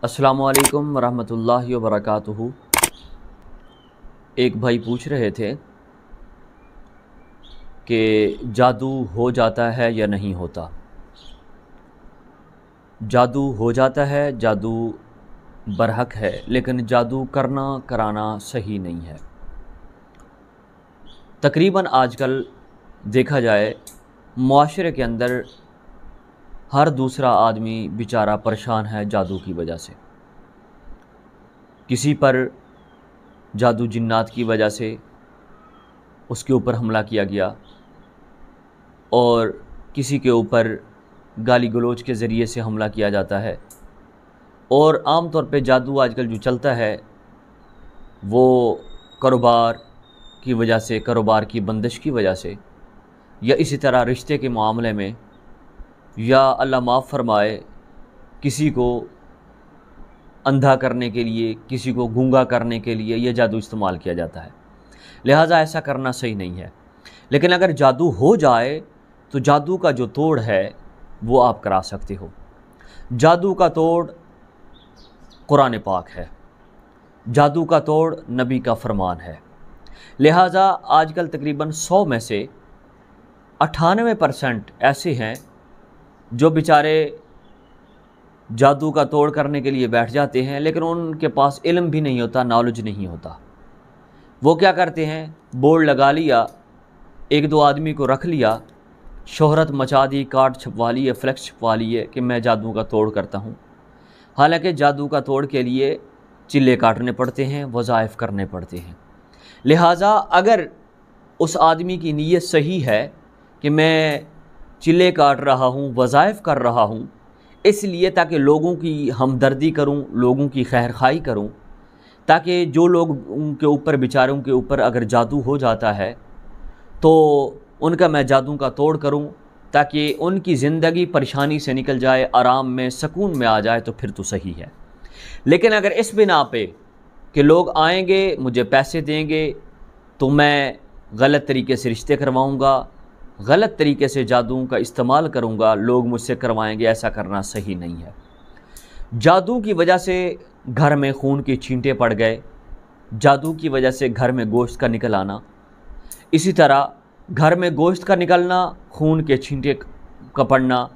अस्सलामु अलैकुम वरहमतुल्लाहि वबरकातुहू। एक भाई पूछ रहे थे कि जादू हो जाता है या नहीं होता। जादू हो जाता है, जादू बरहक है, लेकिन जादू करना कराना सही नहीं है। तकरीबन आजकल देखा जाए मुआशरे के अंदर हर दूसरा आदमी बेचारा परेशान है जादू की वजह से। किसी पर जादू जिन्नात की वजह से उसके ऊपर हमला किया गया और किसी के ऊपर गाली गलौज के ज़रिए से हमला किया जाता है। और आम तौर पे जादू आजकल जो चलता है वो कारोबार की वजह से, कारोबार की बंदिश की वजह से, या इसी तरह रिश्ते के मामले में, या अल्लाह माफ़ फरमाए किसी को अंधा करने के लिए, किसी को गूंगा करने के लिए यह जादू इस्तेमाल किया जाता है। लिहाजा ऐसा करना सही नहीं है। लेकिन अगर जादू हो जाए तो जादू का जो तोड़ है वो आप करा सकते हो। जादू का तोड़ कुरान पाक है, जादू का तोड़ नबी का फरमान है। लिहाजा आजकल तकरीबन 100 में से 98% ऐसे हैं जो बेचारे जादू का तोड़ करने के लिए बैठ जाते हैं, लेकिन उनके पास इल्म भी नहीं होता, नॉलेज नहीं होता। वो क्या करते हैं, बोर्ड लगा लिया, एक दो आदमी को रख लिया, शोहरत मचा दी, कार्ड छपवा लिए, फ्लेक्स छपवा लिए कि मैं जादू का तोड़ करता हूँ। हालांकि जादू का तोड़ के लिए चिल्ले काटने पड़ते हैं, वज़ाइफ करने पड़ते हैं। लिहाजा अगर उस आदमी की नीयत सही है कि मैं चिल्ले काट रहा हूँ, वज़ाइफ कर रहा हूँ इसलिए ताकि लोगों की हमदर्दी करूँ, लोगों की खैर खाई करूँ, ताकि जो लोग उनके ऊपर, बेचारों के ऊपर अगर जादू हो जाता है तो उनका मैं जादू का तोड़ करूं, ताकि उनकी ज़िंदगी परेशानी से निकल जाए, आराम में, सुकून में आ जाए, तो फिर तो सही है। लेकिन अगर इस बिना पे कि लोग आएंगे, मुझे पैसे देंगे तो मैं गलत तरीके से रिश्ते करवाऊंगा, गलत तरीके से जादू का इस्तेमाल करूंगा, लोग मुझसे करवाएंगे, ऐसा करना सही नहीं है। जादू की वजह से घर में खून के छींटे पड़ गए, जादू की वजह से घर में गोश्त का निकल आना, इसी तरह घर में गोश्त का निकलना, खून के छींटे का पड़ना,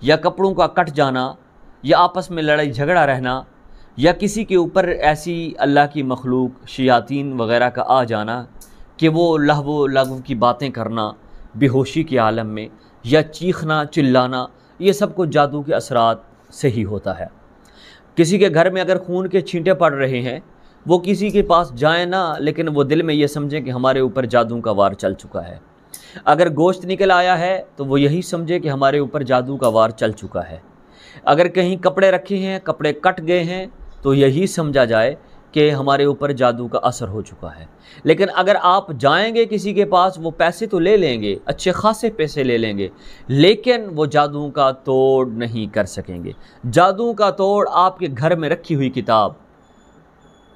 या कपड़ों का कट जाना, या आपस में लड़ाई झगड़ा रहना, या किसी के ऊपर ऐसी अल्लाह की मखलूक शयातीन वग़ैरह का आ जाना कि वो लहवो लगव की बातें करना बेहोशी के आलम में, या चीखना चिल्लाना, ये सब कुछ जादू के असरात से ही होता है। किसी के घर में अगर खून के छींटे पड़ रहे हैं, वो किसी के पास जाए ना, लेकिन वो दिल में ये समझे कि हमारे ऊपर जादू का वार चल चुका है। अगर गोश्त निकल आया है तो वो यही समझे कि हमारे ऊपर जादू का वार चल चुका है। अगर कहीं कपड़े रखे हैं, कपड़े कट गए हैं, तो यही समझा जाए कि हमारे ऊपर जादू का असर हो चुका है। लेकिन अगर आप जाएंगे किसी के पास, वो पैसे तो ले लेंगे, अच्छे खासे पैसे ले लेंगे, लेकिन वो जादू का तोड़ नहीं कर सकेंगे। जादू का तोड़ आपके घर में रखी हुई किताब,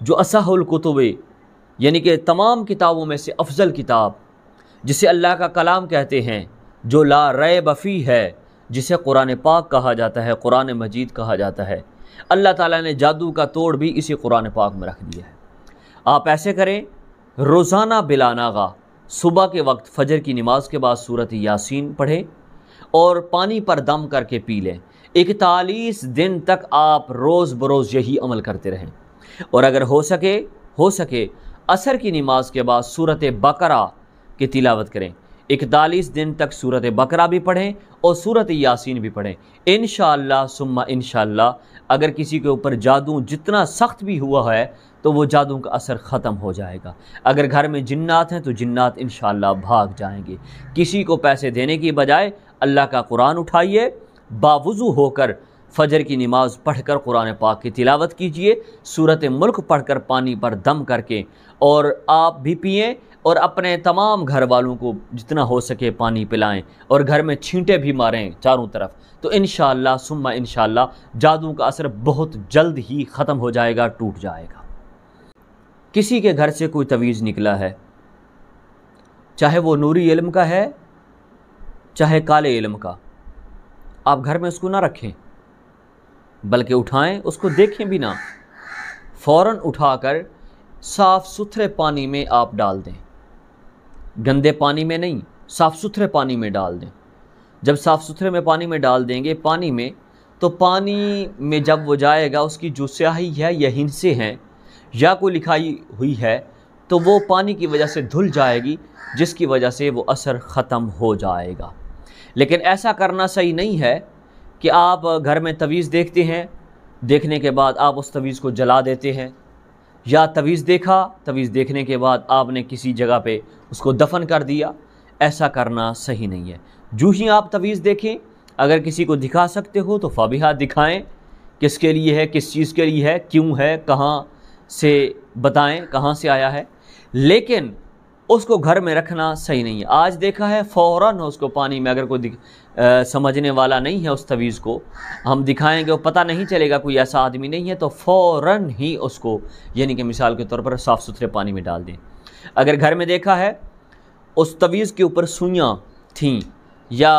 जो असहुल कुतुबे, यानी कि तमाम किताबों में से अफजल किताब, जिसे अल्लाह का कलाम कहते हैं, जो ला रैब फी है, जिसे कुरान पाक कहा जाता है, कुरान मजीद कहा जाता है, अल्लाह ताला ने जादू का तोड़ भी इसी कुरान पाक में रख दिया है। आप ऐसे करें, रोज़ाना बिलानागा सुबह के वक्त फजर की नमाज के बाद सूरत यासीन पढ़ें और पानी पर दम करके पी लें। 41 दिन तक आप रोज़ बरोज़ यही अमल करते रहें। और अगर हो सके असर की नमाज के बाद सूरत बकरा की तिलावत करें। 41 दिन तक सूरत बकरा भी पढ़ें और सूरत यासीन भी पढ़ें। इंशाअल्लाह सुम्मा इंशाअल्लाह अगर किसी के ऊपर जादू जितना सख्त भी हुआ है तो वो जादू का असर ख़त्म हो जाएगा। अगर घर में जिन्नात हैं तो जिन्नात इंशाअल्लाह भाग जाएंगे। किसी को पैसे देने की बजाय अल्लाह का कुरान उठाइए, बावुज़ू होकर फजर की नमाज पढ़कर कुरान पाक की तिलावत कीजिए, सूरत मुल्क पढ़कर पानी पर दम करके, और आप भी पिएं और अपने तमाम घर वालों को जितना हो सके पानी पिलाएं, और घर में छींटे भी मारें चारों तरफ। तो इंशाअल्लाह सुम्मा इंशाअल्लाह जादू का असर बहुत जल्द ही ख़त्म हो जाएगा, टूट जाएगा। किसी के घर से कोई तवीज़ निकला है, चाहे वो नूरी इल्म का है चाहे काले इल्म का, आप घर में उसको ना रखें। बल्कि उठाएं, उसको देखें भी ना, फ़ौरन उठाकर साफ़ सुथरे पानी में आप डाल दें। गंदे पानी में नहीं, साफ़ सुथरे पानी में डाल दें। जब साफ़ सुथरे में पानी में डाल देंगे पानी में, तो पानी में जब वो जाएगा उसकी जो स्याही है या हिंसे हैं या कोई लिखाई हुई है तो वो पानी की वजह से धुल जाएगी, जिसकी वजह से वो असर ख़त्म हो जाएगा। लेकिन ऐसा करना सही नहीं है कि आप घर में तवीज़ देखते हैं, देखने के बाद आप उस तवीज़ को जला देते हैं, या तवीज़ देखा, तवीज़ देखने के बाद आपने किसी जगह पे उसको दफन कर दिया। ऐसा करना सही नहीं है। जो ही आप तवीज़ देखें, अगर किसी को दिखा सकते हो तो फ़ाबिहा दिखाएं, किसके लिए है, किस चीज़ के लिए है, क्यों है, कहाँ से बताएं, कहाँ से आया है। लेकिन उसको घर में रखना सही नहीं है। आज देखा है फ़ौरन उसको पानी में, अगर कोई समझने वाला नहीं है उस तवीज़ को हम दिखाएंगे, वो पता नहीं चलेगा कोई ऐसा आदमी नहीं है, तो फ़ौरन ही उसको, यानी कि मिसाल के तौर पर साफ़ सुथरे पानी में डाल दें। अगर घर में देखा है उस तवीज़ के ऊपर सुइयाँ थीं या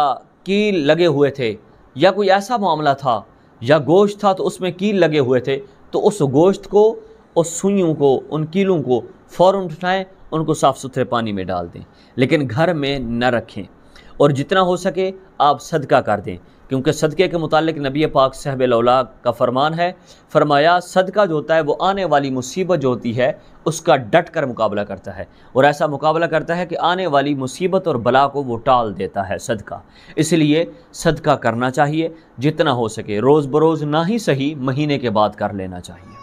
कील लगे हुए थे या कोई ऐसा मामला था या गोश्त था तो उसमें कील लगे हुए थे, तो उस गोश्त को, उस सुइयों को, उन कीलों को फ़ौरन उठाएं, उनको साफ़ सुथरे पानी में डाल दें, लेकिन घर में न रखें। और जितना हो सके आप सदका कर दें, क्योंकि सदक़े के मुतालिक नबी पाक साहिबुल औला का फरमान है, फरमाया सदका जो होता है वो आने वाली मुसीबत जो होती है उसका डट कर मुकाबला करता है, और ऐसा मुकाबला करता है कि आने वाली मुसीबत और बला को वो टाल देता है सदका। इसलिए सदका करना चाहिए, जितना हो सके, रोज़ बरोज़ ना ही सही, महीने के बाद कर लेना चाहिए।